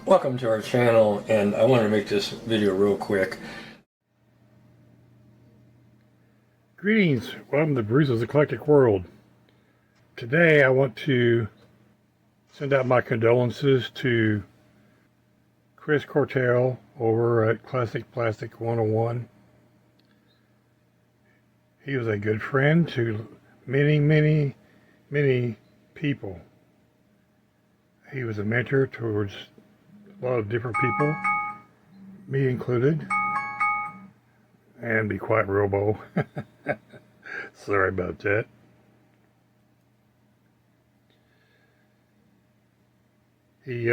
Welcome to our channel, and I want to make this video real quick. Greetings, welcome to Bruce's Eclectic World. Today I want to send out my condolences to Chris Cortel over at Classic Plastic 101. He was a good friend to many people. He was a mentor towards a lot of different people, me included, and be quite robo. Sorry about that. He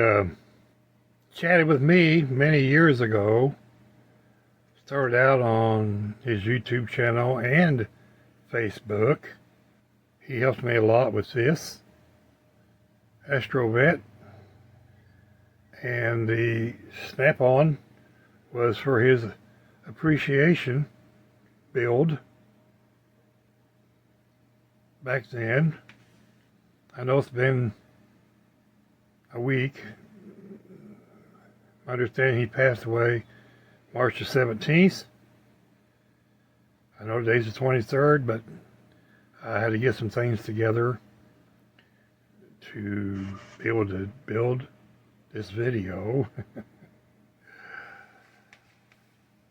chatted with me many years ago, started out on his YouTube channel and Facebook. He helped me a lot with this Astrovet, and the snap-on was for his appreciation build back then. I know it's been a week. I understand he passed away March the 17th. I know today's the 23rd, but I had to get some things together to be able to build this video.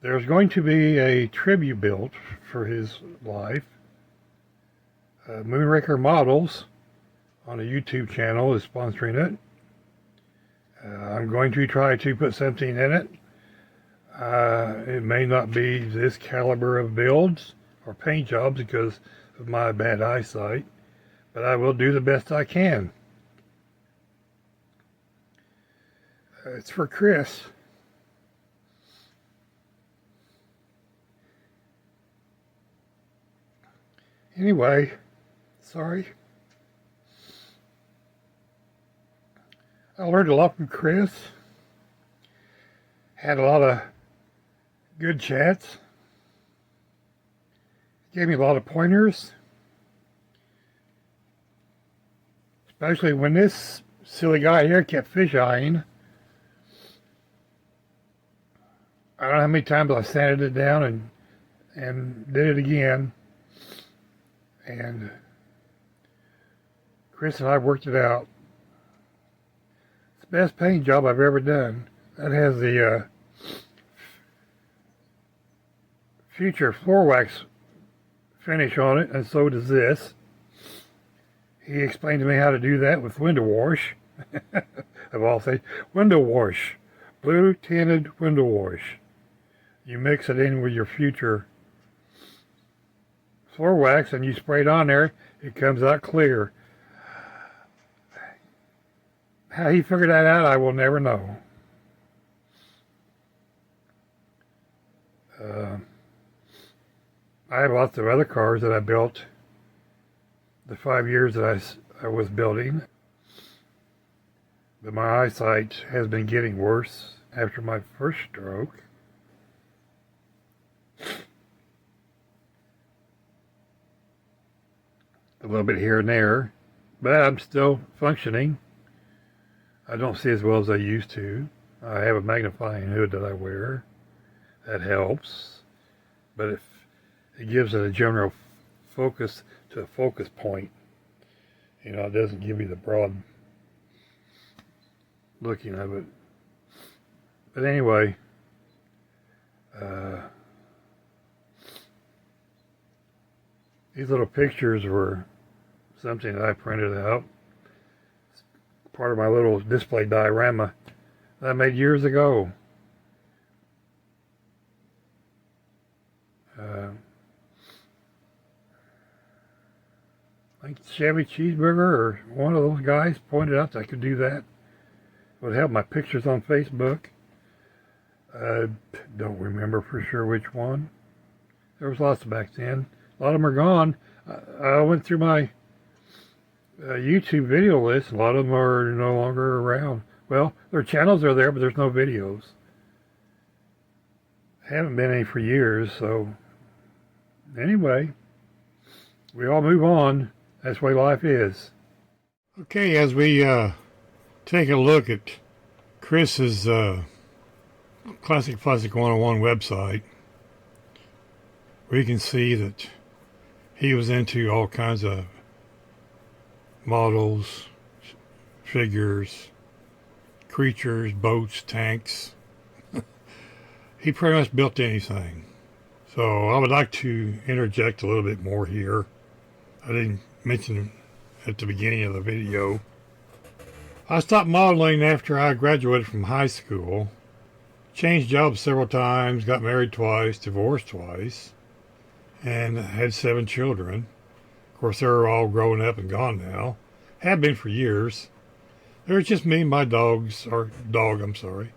There's going to be a tribute built for his life. Moonraker Models on a YouTube channel is sponsoring it. I'm going to try to put something in it. It may not be this caliber of builds or paint jobs because of my bad eyesight, but I will do the best I can. It's for Chris. Anyway, sorry. I learned a lot from Chris. Had a lot of good chats. Gave me a lot of pointers. Especially when this silly guy here kept fish-eyeing. I don't know how many times I sanded it down and did it again. And Chris and I worked it out. It's the best paint job I've ever done. That has the future floor wax finish on it, and so does this. He explained to me how to do that with window wash. Of all things, window wash. Blue tinted window wash. You mix it in with your future floor wax and you spray it on there, it comes out clear. How he figured that out, I will never know. I have lots of other cars that I built the 5 years that I was building, but my eyesight has been getting worse after my first stroke. A little bit here and there, but I'm still functioning. I don't see as well as I used to. I have a magnifying hood that I wear. That helps, but if it gives it a general focus to a focus point, you know, it doesn't give you the broad looking of it. But anyway, These little pictures were something that I printed out. It's part of my little display diorama that I made years ago. I think Chevy Cheeseburger or one of those guys pointed out that I could do that. It would have my pictures on Facebook. I don't remember for sure which one. There was lots back then. A lot of them are gone. I went through my YouTube video list. A lot of them are no longer around. Well, their channels are there, but there's no videos. Haven't been any for years, so anyway, we all move on. That's the way life is. Okay, as we take a look at Chris's Classic Plastic 101 website, we can see that he was into all kinds of models, figures, creatures, boats, tanks. He pretty much built anything. So I would like to interject a little bit more here. I didn't mention at the beginning of the video. I stopped modeling after I graduated from high school. Changed jobs several times, got married twice, divorced twice, and had 7 children. Of course, they're all grown up and gone now. Have been for years. There's just me and my dog, I'm sorry.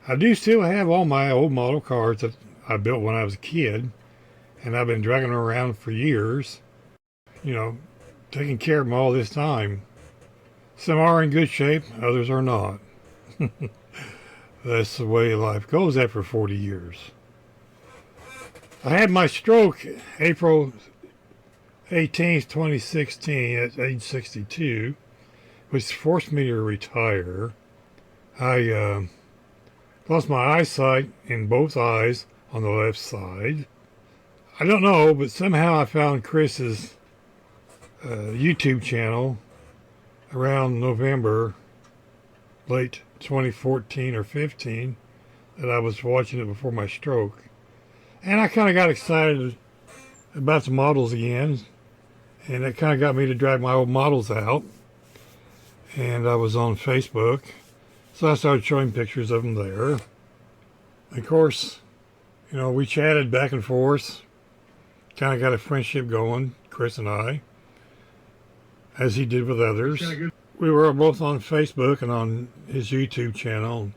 I do still have all my old model cars that I built when I was a kid, and I've been dragging them around for years. You know, taking care of them all this time. Some are in good shape, others are not. That's the way life goes after 40 years. I had my stroke April 18th, 2016 at age 62, which forced me to retire. I lost my eyesight in both eyes on the left side. I don't know, but somehow I found Chris's YouTube channel around November, late 2014 or 15, that I was watching it before my stroke. And I kind of got excited about the models again, and it kind of got me to drag my old models out. And I was on Facebook, so I started showing pictures of them there. Of course, you know, we chatted back and forth, kind of got a friendship going, Chris and I, as he did with others. We were both on Facebook and on his YouTube channel.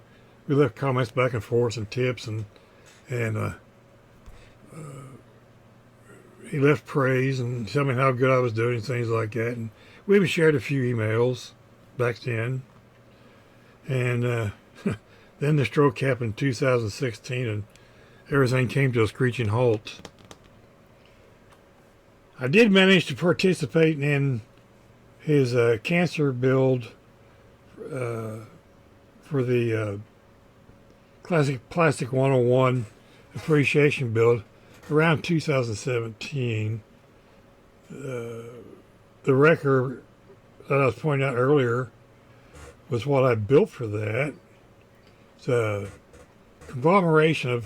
We left comments back and forth and tips, and he left praise and told me how good I was doing, things like that. And we even shared a few emails back then. And then the stroke happened in 2016, and everything came to a screeching halt. I did manage to participate in his cancer build for the Classic Plastic 101 appreciation build around 2017. The record that I was pointing out earlier was what I built for that. It's a conglomeration of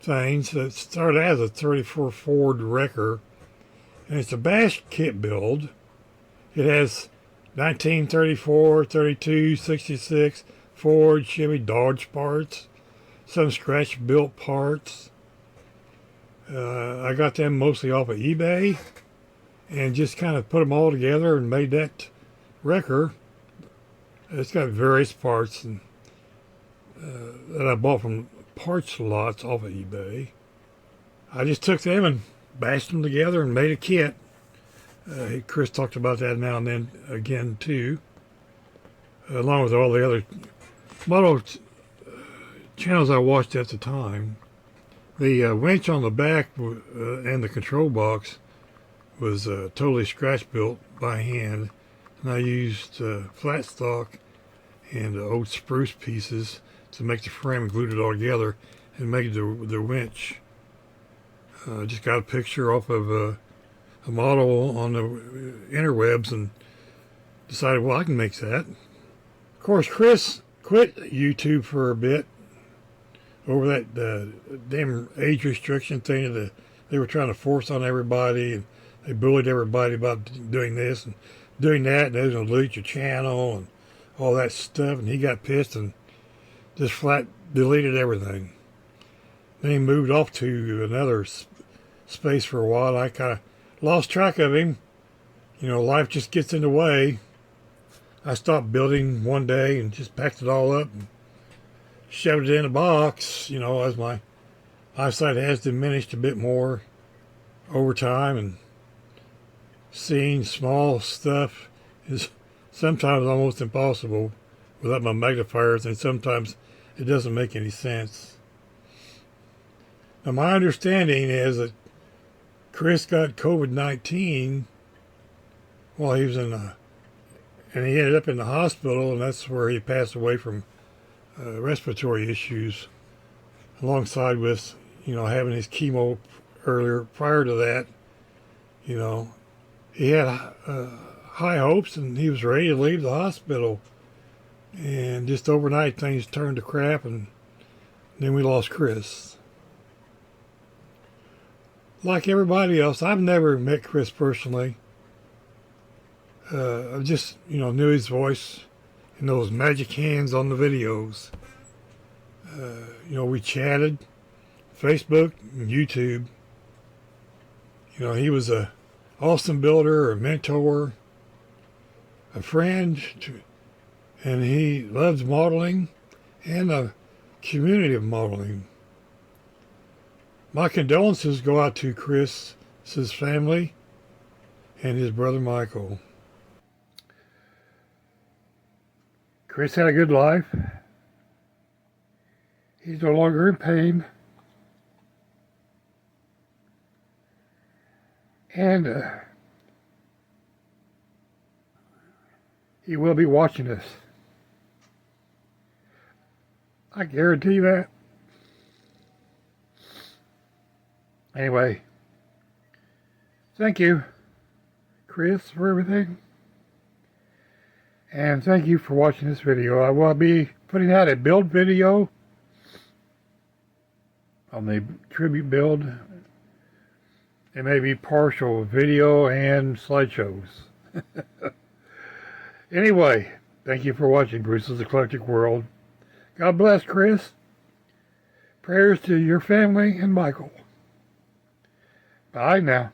things that started as a 34 Ford wrecker, and it's a bash kit build. It has 1934, 32, 66 Ford, Chevy, Dodge parts, some scratch-built parts. I got them mostly off of eBay and just kind of put them all together and made that wrecker. It's got various parts and, that I bought from parts lots off of eBay. I just took them and bashed them together and made a kit. Chris talked about that now and then again too, along with all the other model channels I watched at the time. The winch on the back and the control box was totally scratch built by hand, and I used flat stock and old spruce pieces to make the frame and glued it all together and made the winch. Just got a picture off of a model on the interwebs and decided, well, I can make that. Of course, Chris quit YouTube for a bit over that damn age restriction thing that they were trying to force on everybody, and They bullied everybody about doing this and doing that, and they was going to delete your channel and all that stuff. And he got pissed and just flat deleted everything. Then he moved off to another space for a while. I kind of lost track of him. You know, life just gets in the way. I stopped building one day and just packed it all up and shoved it in a box, you know, as my eyesight has diminished a bit more over time, and seeing small stuff is sometimes almost impossible without my magnifiers, and sometimes it doesn't make any sense. Now, my understanding is that Chris got COVID-19 while he was and he ended up in the hospital, and that's where he passed away from respiratory issues, alongside with, you know, having his chemo earlier. Prior to that, you know, he had high hopes and he was ready to leave the hospital, and just overnight things turned to crap, and then we lost Chris. Like everybody else, I've never met Chris personally. I just, you know, knew his voice and those magic hands on the videos. You know, we chatted, Facebook and YouTube. You know, he was a awesome builder, a mentor, a friend, and he loves modeling and a community of modeling. My condolences go out to Chris's family and his brother Michael. Chris had a good life. He's no longer in pain. And he will be watching us. I guarantee that. Anyway, thank you, Chris, for everything. And thank you for watching this video. I will be putting out a build video on the tribute build. It may be partial video and slideshows. Anyway, thank you for watching Bruce's Eclectic World. God bless, Chris. Prayers to your family and Michael. Bye now.